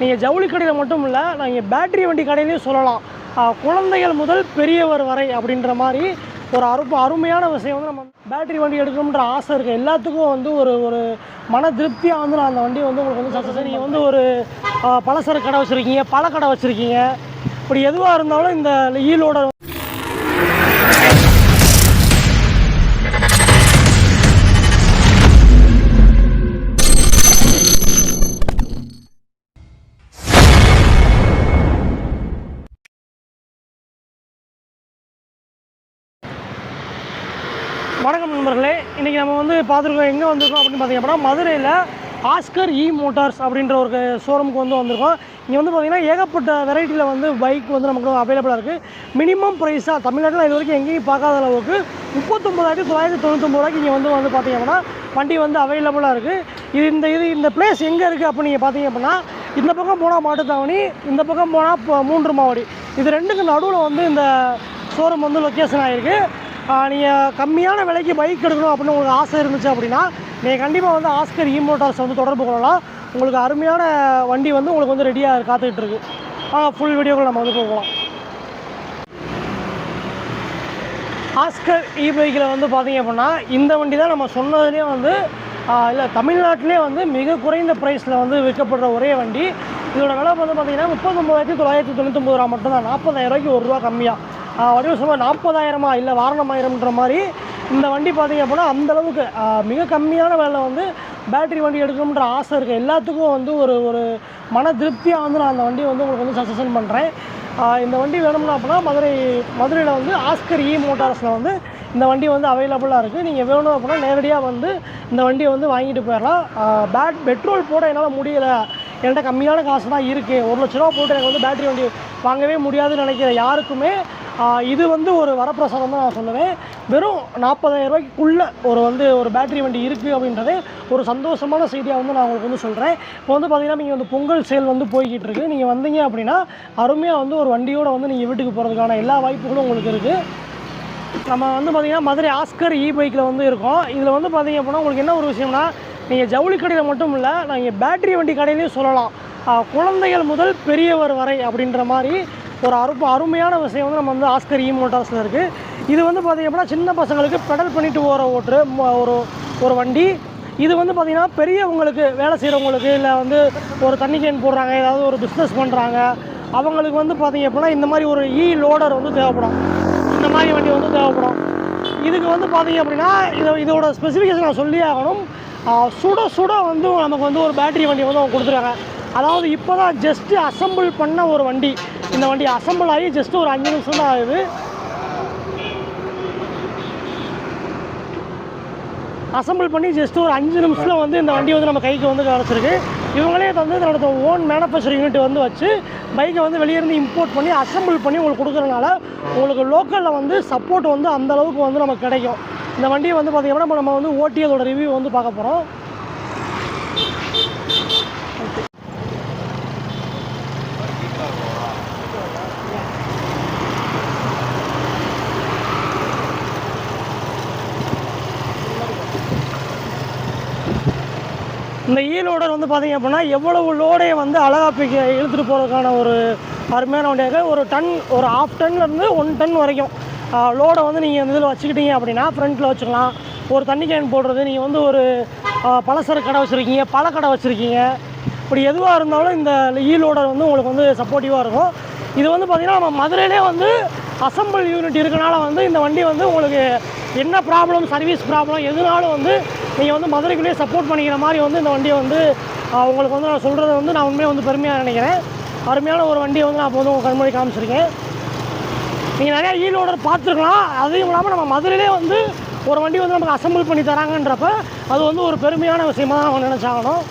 நீங்கள் ஜவுளி கடையில் மட்டும் இல்லை, நீங்கள் பேட்டரி வண்டி கடையிலையும் சொல்லலாம். குழந்தைகள் முதல் பெரியவர் வரை அப்படின்ற மாதிரி ஒரு அருமையான விஷயம் வந்து நம்ம பேட்டரி வண்டி எடுக்கணுன்ற ஆசை இருக்குது எல்லாத்துக்கும் வந்து ஒரு மன திருப்தியாக வந்து நான் அந்த வண்டி வந்து உங்களுக்கு வந்து சக்ஸஸ். நீங்கள் வந்து ஒரு பலசரக்கு கடை வச்சுருக்கீங்க, பழக்கடை வச்சுருக்கீங்க, இப்படி எதுவாக இருந்தாலும் இந்த ஈலோட வணக்கம் நண்பர்களே. இன்றைக்கி நம்ம வந்து பார்த்துருக்கோம், எங்கே வந்திருக்கோம் அப்படின்னு பார்த்தீங்கன்னா மதுரையில் ஆஸ்கர் இ மோட்டார்ஸ் அப்படின்ற ஒரு ஷோரூமுக்கு வந்து வந்திருக்கோம். இங்கே வந்து பார்த்திங்கன்னா ஏகப்பட்ட வெரைட்டியில் வந்து பைக் வந்து நமக்கு அவைலபிளாக இருக்குது. மினிமம் ப்ரைஸாக தமிழ்நாட்டில் இது வரைக்கும் எங்கேயும் பார்க்காத அளவுக்கு 39,999 இங்கே வந்து பார்த்தீங்கன்னா வண்டி வந்து அவைலபிளாக இருக்குது. இந்த பிளேஸ் எங்கே இருக்குது அப்படின்னு நீங்கள் பார்த்தீங்க அப்படின்னா, இந்த பக்கம் போனால் மாட்டுத்தாவணி, இந்த பக்கம் போனால் இப்போ 3 மாவடி, இது ரெண்டுக்கு நடுவில் வந்து இந்த ஷோரூம் வந்து லொக்கேஷன் ஆகிருக்கு. நீங்கள் கம்மியான விலைக்கு பைக் எடுக்கணும் அப்படின்னு உங்களுக்கு ஆசை இருந்துச்சு அப்படின்னா நீங்கள் கண்டிப்பாக வந்து ஆஸ்கர் இ மோட்டார்ஸ் வந்து தொடர்பு கொள்ளலாம். உங்களுக்கு அருமையான வண்டி வந்து உங்களுக்கு வந்து ரெடியாக காத்துக்கிட்டு இருக்குது. ஃபுல் வீடியோக்கள் நம்ம வந்து போகலாம். ஆஸ்கர் இ பைக்கில் வந்து பார்த்திங்க அப்படின்னா இந்த வண்டி தான் நம்ம சொன்னதுலேயே வந்து இல்லை தமிழ்நாட்டிலே வந்து மிக குறைந்த ப்ரைஸில் வந்து விற்கப்படுற ஒரே வண்டி. இதோட விலை வந்து பார்த்திங்கன்னா 39,999 மட்டும்தான். 40,000 ரூபாய்க்கு ₹1 கம்மியாக. வடிவம் சொல்லுவாங்க 40,000 இல்லை வாரணமாயிரம்ன்ற மாதிரி இந்த வண்டி பார்த்திங்க அப்படின்னா அந்தளவுக்கு மிக கம்மியான விலையில் வந்து பேட்டரி வண்டி எடுக்கணுன்ற ஆசை இருக்குது எல்லாத்துக்கும் வந்து ஒரு மன திருப்தியாக வந்து நான் அந்த வண்டியை வந்து உங்களுக்கு வந்து சஜஷன் பண்ணுறேன். இந்த வண்டி வேணும்னா அப்படின்னா மதுரையில் வந்து ஆஸ்கர் இ மோட்டார்ஸில் வந்து இந்த வண்டி வந்து அவைலபிளாக இருக்குது. நீங்கள் வேணும் அப்படின்னா நேரடியாக வந்து இந்த வண்டியை வந்து வாங்கிட்டு போயிடலாம். பெட்ரோல் போட என்னால் முடியலை, என்கிட்ட கம்மியான காசு தான் இருக்குது, 1 லட்ச ரூபா போட்டு எனக்கு வந்து பேட்டரி வண்டி வாங்கவே முடியாதுன்னு நினைக்கிற யாருக்குமே இது வந்து ஒரு வரப்பிரசாதம் தான் நான் சொல்லுவேன். வெறும் 40,000 ரூபாய்க்குள்ளே ஒரு பேட்டரி வண்டி இருக்குது அப்படின்றதே ஒரு சந்தோஷமான செய்தியாக வந்து நான் உங்களுக்கு வந்து சொல்கிறேன். இப்போ வந்து பார்த்திங்கன்னா நீங்கள் வந்து பொங்கல் சேல் வந்து போய்கிட்டு இருக்குது. நீங்கள் வந்தீங்க அப்படின்னா அருமையாக வந்து ஒரு வண்டியோடு வந்து நீங்கள் வீட்டுக்கு போகிறதுக்கான எல்லா வாய்ப்புகளும் உங்களுக்கு இருக்குது. நம்ம வந்து பார்த்திங்கன்னா மதுரை ஆஸ்கர் இ பைக்கில் வந்து இருக்கோம். இதில் வந்து பார்த்திங்க அப்படின்னா உங்களுக்கு என்ன ஒரு விஷயம்னா, நீங்கள் ஜவுளி கடையில் மட்டும் இல்லை, நீங்கள் பேட்டரி வண்டி கடையிலையும் சொல்லலாம். குழந்தைகள் முதல் பெரியவர் வரை அப்படின்ற மாதிரி ஒரு அருமையான விஷயம் வந்து நம்ம வந்து ஆஸ்கர் இ மோட்டார்ஸில் இருக்குது. இது வந்து பார்த்திங்க அப்படின்னா சின்ன பசங்களுக்கு பெடல் பண்ணிட்டு ஒரு வண்டி. இது வந்து பார்த்திங்கன்னா பெரியவங்களுக்கு, வேலை செய்கிறவங்களுக்கு, இல்லை வந்து ஒரு தண்ணி கேன் போடுறாங்க, ஏதாவது ஒரு பிஸ்னஸ் பண்ணுறாங்க, அவங்களுக்கு வந்து பார்த்திங்க அப்படின்னா இந்த மாதிரி ஒரு இ லோடர் வந்து தேவைப்படும். இந்த மாதிரி வண்டி வந்து தேவைப்படும். இதுக்கு வந்து பார்த்திங்க அப்படின்னா இதோட ஸ்பெசிஃபிகேஷன் நான் சொல்லி ஆகணும். சுட வந்து நமக்கு வந்து ஒரு பேட்டரி வண்டி வந்து அவங்க கொடுத்துருக்காங்க. அதாவது இப்போ தான் ஜஸ்ட்டு அசம்பிள் பண்ண ஒரு வண்டி. இந்த வண்டி அசம்பிள் ஆகி ஜஸ்ட்டு ஒரு 5 நிமிஷம் தான் ஆகுது. அசம்பிள் பண்ணி ஜஸ்ட்டு ஒரு 5 நிமிஷத்தில் வந்து இந்த வண்டி வந்து நம்ம கைக்கு வந்து கிடச்சிருக்கு. இவங்களே வந்து இதோட ஓன் மேனுஃபேக்சரிங் யூனிட் வந்து வச்சு பைக்கை வந்து வெளியேருந்து இம்போர்ட் பண்ணி அசம்பிள் பண்ணி உங்களுக்கு கொடுக்குறதுனால உங்களுக்கு லோக்கலில் வந்து சப்போர்ட் வந்து அந்தளவுக்கு வந்து நமக்கு கிடைக்கும். இந்த வண்டியை வந்து பார்த்திங்கன்னா நம்ம வந்து ஓட்டி அதோட ரிவ்யூ வந்து பார்க்க போகிறோம். இந்த இ லோடர் வந்து பார்த்திங்க அப்படின்னா எவ்வளவு லோடையை வந்து அழகாக இழுத்துட்டு போகிறதுக்கான ஒரு அருமையான வண்டியாக ஒரு டன், ஒரு 1/2 டன்லேருந்து 1 டன் வரைக்கும் லோடை வந்து நீங்கள் இந்த இதில் வச்சுக்கிட்டீங்க அப்படின்னா ஃப்ரண்ட்டில் வச்சுக்கலாம். ஒரு தண்ணி கேன் போடுறது, நீங்கள் வந்து ஒரு பலசரக்கு கடை வச்சுருக்கீங்க, பழக்கடை வச்சுருக்கீங்க, இப்படி எதுவாக இருந்தாலும் இந்த இ லோடர் வந்து உங்களுக்கு வந்து சப்போர்ட்டிவாக இருக்கும். இது வந்து பார்த்திங்கன்னா நம்ம மதுரையிலே வந்து அசம்பிள் யூனிட் இருக்கனால வந்து இந்த வண்டி வந்து உங்களுக்கு என்ன ப்ராப்ளம், சர்வீஸ் ப்ராப்ளம் எதுனாலும் வந்து நீங்கள் வந்து மதுரைக்குள்ளேயே சப்போர்ட் பண்ணிக்கிற மாதிரி வந்து இந்த வண்டியை வந்து உங்களுக்கு வந்து நான் சொல்கிறத வந்து நான் உண்மையாக வந்து பெருமையாக நினைக்கிறேன். அருமையான ஒரு வண்டியை வந்து நான் இப்போ வந்து உங்கள் கண்மொழி காமிச்சிருக்கேன். நீங்கள் நிறையா இ லோடர் பார்த்துருக்கலாம். அதையும் இல்லாமல் நம்ம மதுரையிலே வந்து ஒரு வண்டி வந்து நமக்கு அசம்பிள் பண்ணி தராங்கன்றப்ப அது வந்து ஒரு பெருமையான விஷயமாக தான் நம்ம நினச்சாகணும்.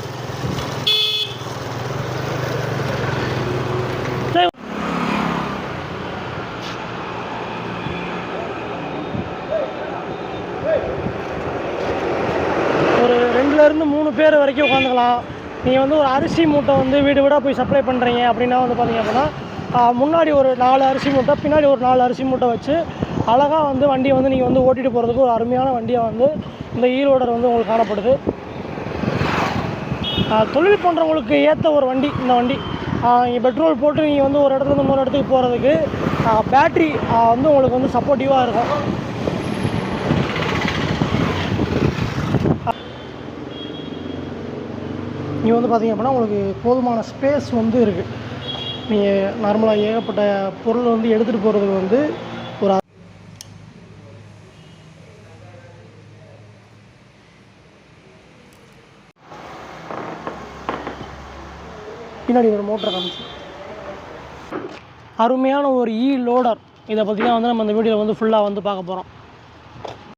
ஒரு 2லேருந்து 3 பேர் வரைக்கும் உட்காந்துக்கலாம். நீங்கள் வந்து ஒரு அரிசி மூட்டை வந்து வீடு வீடாக போய் சப்ளை பண்ணுறீங்க அப்படின்னா வந்து பார்த்திங்க அப்படின்னா முன்னாடி ஒரு 4 அரிசி மூட்டை, பின்னாடி ஒரு 4 அரிசி மூட்டை வச்சு அழகாக வந்து வண்டியை வந்து நீங்கள் வந்து ஓட்டிகிட்டு போகிறதுக்கு ஒரு அருமையான வண்டியாக வந்து இந்த இ லோடர் வந்து உங்களுக்கு காணப்படுது. தொழில் பண்ணுறவங்களுக்கு ஏற்ற ஒரு வண்டி இந்த வண்டி. நீங்கள் பெட்ரோல் போட்டு நீங்கள் வந்து ஒரு இடத்துலேருந்து இன்னொரு இடத்துக்கு போகிறதுக்கு பேட்ரி வந்து உங்களுக்கு வந்து சப்போர்ட்டிவாக இருக்கும். இங்கே வந்து பார்த்திங்க அப்படின்னா உங்களுக்கு போதுமான ஸ்பேஸ் வந்து இருக்குது. நீங்கள் நார்மலாக ஏகப்பட்ட பொருள் வந்து எடுத்துகிட்டு போகிறதுக்கு வந்து ஒரு பின்னாடி ஒரு மோட்டரை காமிச்சு அருமையான ஒரு லோடர். இதை பற்றி தான் வந்து நம்ம இந்த வீடியோவில் வந்து ஃபுல்லாக வந்து பார்க்க போகிறோம்.